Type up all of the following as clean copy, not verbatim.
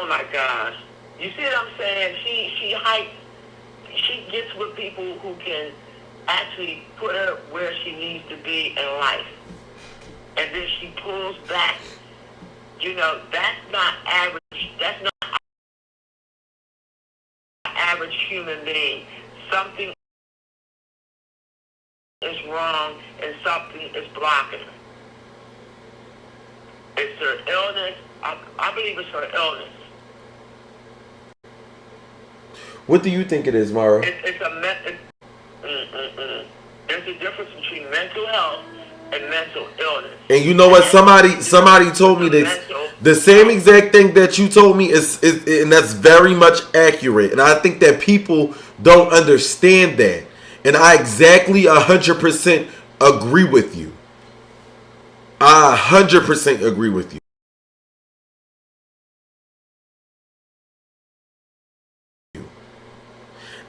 my gosh. You see what I'm saying? She gets with people who can actually put her where she needs to be in life. And then she pulls back. You know, that's not average. That's not an average human being. Something is wrong and something is blocking her. It's her illness. I believe it's her illness. What do you think it is, Mara? There's a difference between mental health and mental illness. And you know what? Somebody told me this. The same exact thing that you told me is and that's very much accurate. And I think that people don't understand that. And I exactly 100% agree with you. I 100% agree with you.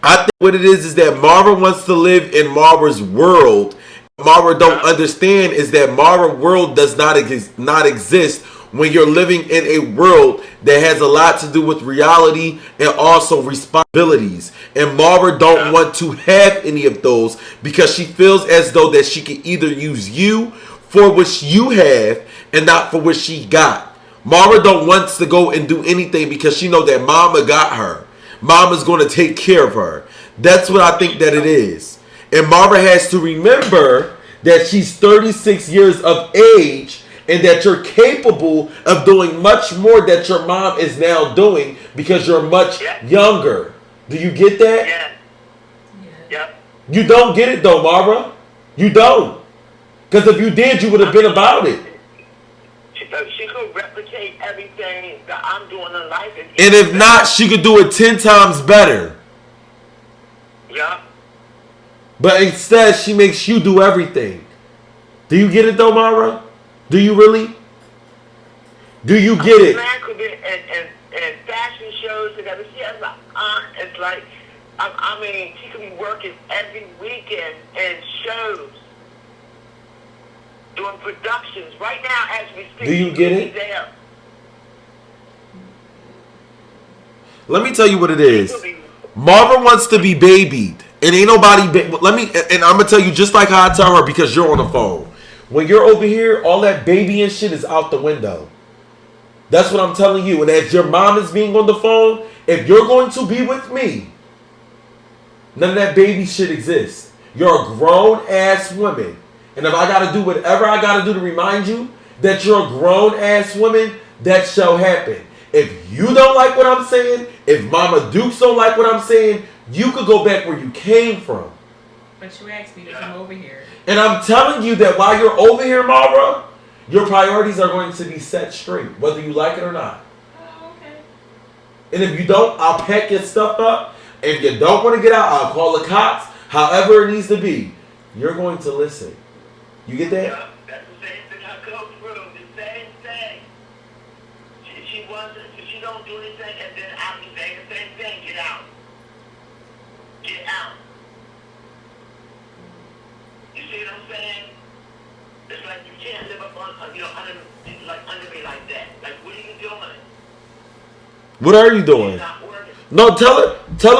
I think what it is that Mara wants to live in Mara's world. Mara don't understand is that Mara world does not exist when you're living in a world that has a lot to do with reality and also responsibilities. And Mara don't want to have any of those because she feels as though that she can either use you for what you have and not for what she got. Mara don't want to go and do anything because she know that Mama got her. Mama's going to take care of her. That's what I think that it is. And Mara has to remember that she's 36 years of age and that you're capable of doing much more that your mom is now doing because you're much younger. Do you get that? Yeah. Yeah. You don't get it though, Mara. You don't. Because if you did, you would have been about it. She could replicate everything that I'm doing in life. And if not, she could do it 10 times better. Yeah. But instead, she makes you do everything. Do you get it though, Mara? Do you really? Do you get it? Man could be in fashion shows together. She has an aunt. It's like, I mean, she could be working every weekend in shows. Doing productions right now as we speak. Do you get it? Let me tell you what it is. Marva wants to be babied, and ain't nobody. And I'm gonna tell you just like how I tell her because you're on the phone. When you're over here, all that baby and shit is out the window. That's what I'm telling you. And as your mom is being on the phone, if you're going to be with me, none of that baby shit exists. You're a grown ass woman. And if I got to do whatever I got to do to remind you that you're a grown-ass woman, that shall happen. If you don't like what I'm saying, if Mama Dukes don't like what I'm saying, you could go back where you came from. But you asked me to come over here. And I'm telling you that while you're over here, Mara, your priorities are going to be set straight, whether you like it or not. Oh, okay. And if you don't, I'll pack your stuff up. If you don't want to get out, I'll call the cops. However it needs to be. You're going to listen. You get that? Yeah, that's the same thing I go through. The same thing. She don't do anything, and then I'm saying the same thing. Get out. Get out. You see what I'm saying? It's like you can't live up on under me like that. Like, what are you doing? What are you doing? It's not working. No, tell her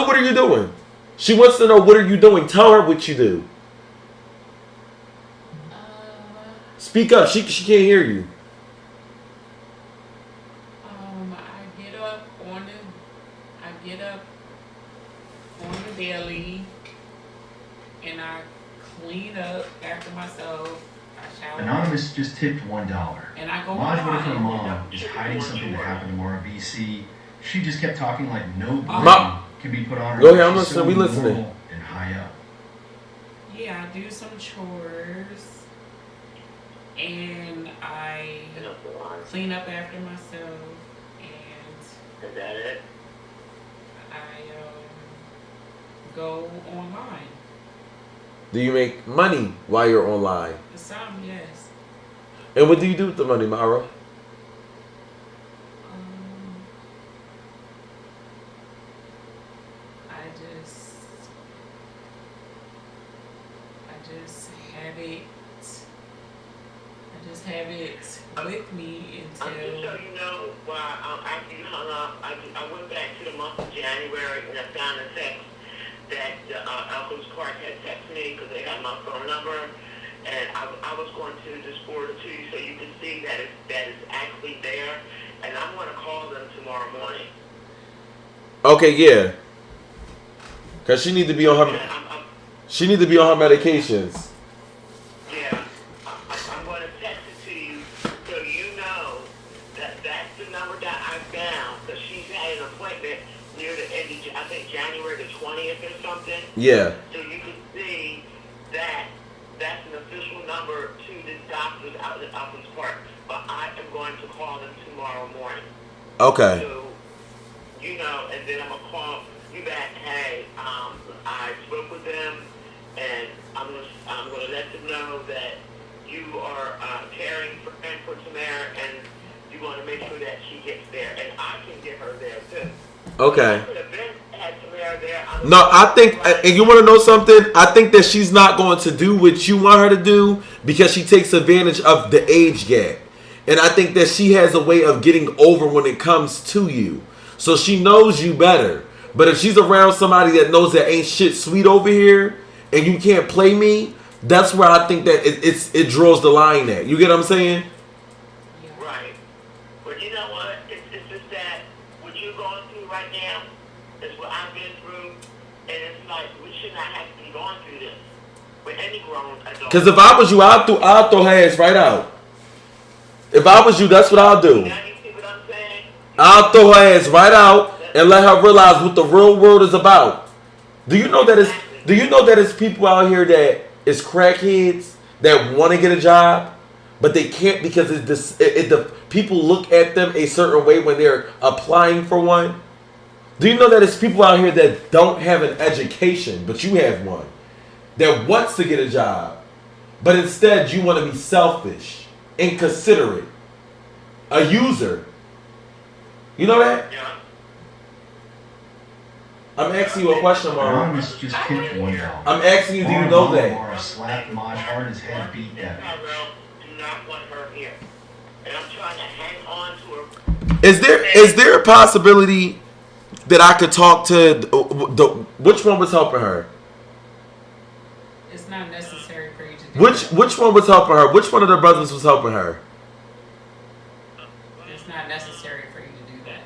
what are you doing. She wants to know what are you doing. Tell her what you do. Speak up. She can't hear you. I get up on the daily, and I clean up after myself. I shower. Anonymous just tipped $1. And I go Maj, what if her online. mom is hiding something that happened to Mara BC? She just kept talking like no blame can be put on her. Go ahead, I'm She's listening. We listening. normal and high up. Yeah, I do some chores, and I clean up after myself, and Is that it? I go online. Do you make money while you're online? Some, yes. And what do you do with the money, Mara? I just have it. I just have it with me Just so until. you know, after you hung up, I went back to the month of January and I found a text that Uncle's Clark had texted me because they had my phone number. And I was going to just forward it to you so you can see that it's actually there. And I'm going to call them tomorrow morning. Okay, yeah. Cause she need to be on her. She need to be on her medications. Yeah, I'm going to text it to you so you know that that's the number that I found. Because she's had an appointment near the end of, I think, January the 20th or something. Yeah. So you can see that that's an official number to the doctors out at Uplands Park. But I am going to call them tomorrow morning. Okay. So, you know, and then I'm going to call you back. Hey, I spoke with them, and I'm going to let them know that you are caring for Tamara, and you want to make sure that she gets there. And I can get her there, too. Okay. I could have been had Tamara there. No, I think, and you want to know something? I think that she's not going to do what you want her to do because she takes advantage of the age gap. And I think that she has a way of getting over when it comes to you. So she knows you better. But if she's around somebody that knows that ain't shit sweet over here and you can't play me, that's where I think that it draws the line at. You get what I'm saying? Right. But you know what? It's just that what you're going through right now is what I've been through. And it's like, we should not have to be going through this with any grown adult. Because if I was you, I'd throw her ass right out. If I was you, that's what I'll do. Now you see what I'm saying? I'll throw her ass right out and let her realize what the real world is about. Do you know that it's people out here that is crackheads that want to get a job, but they can't because the people look at them a certain way when they're applying for one? Do you know that it's people out here that don't have an education, but you have one, that wants to get a job, but instead you want to be selfish, inconsiderate, a user? You know that? Yeah. I'm asking you a question, Mara. Anonymous just kicked $1. I'm asking you, do you know that? Mara slapped Maj hard as head beat Debbie. I do not want her here. And I'm trying to hang on to her. Is there a possibility that I could talk to which one was helping her? It's not necessary for you to do Which one was helping her? Which one of the brothers was helping her? It's not necessary for you to do that.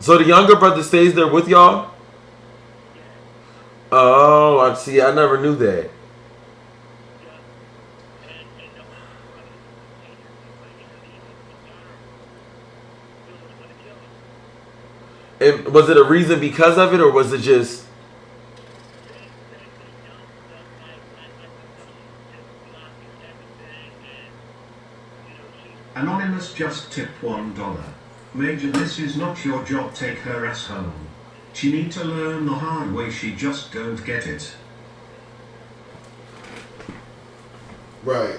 So the younger brother stays there with y'all? Oh, I see. I never knew that. And was it a reason because of it, or was it just? Anonymous just tipped $1. Major, this is not your job, take her ass home. She need to learn the hard way, she just don't get it. Right.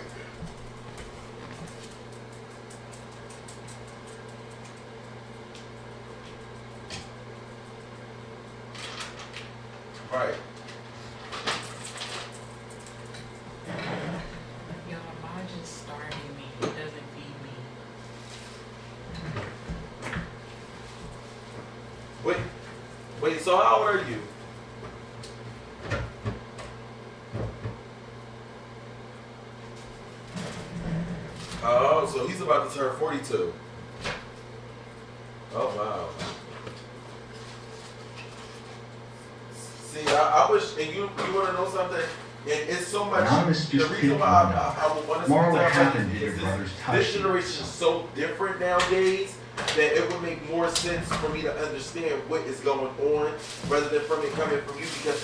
Right. Y'all, Maj is starving me. He doesn't feed me. Wait, so how old are you? Oh, so he's about to turn 42. Oh, wow. See, I wish, and you want to know something? And it's so much, Anonymous the just reason kicked why $1. I would want to Mara, what something happened to is your brother's this touch? generation is so different nowadays that it would make more sense for me to understand what is going on rather than from it coming from you, because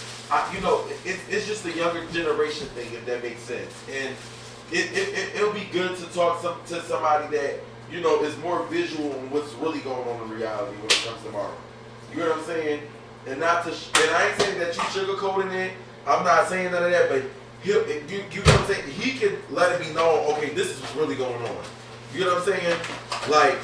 it's just a younger generation thing, if that makes sense. And it'll be good to talk to somebody that is more visual on what's really going on in reality when it comes to Marvel. You know what I'm saying? And and I ain't saying that you sugarcoating it. I'm not saying none of that, but you know what I'm saying? He can let it be known, okay, this is what's really going on. You know what I'm saying? Like,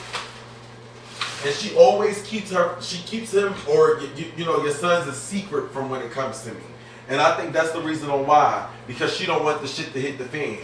and she always keeps him, or your son's a secret from when it comes to me. And I think that's the reason on why. Because she don't want the shit to hit the fan.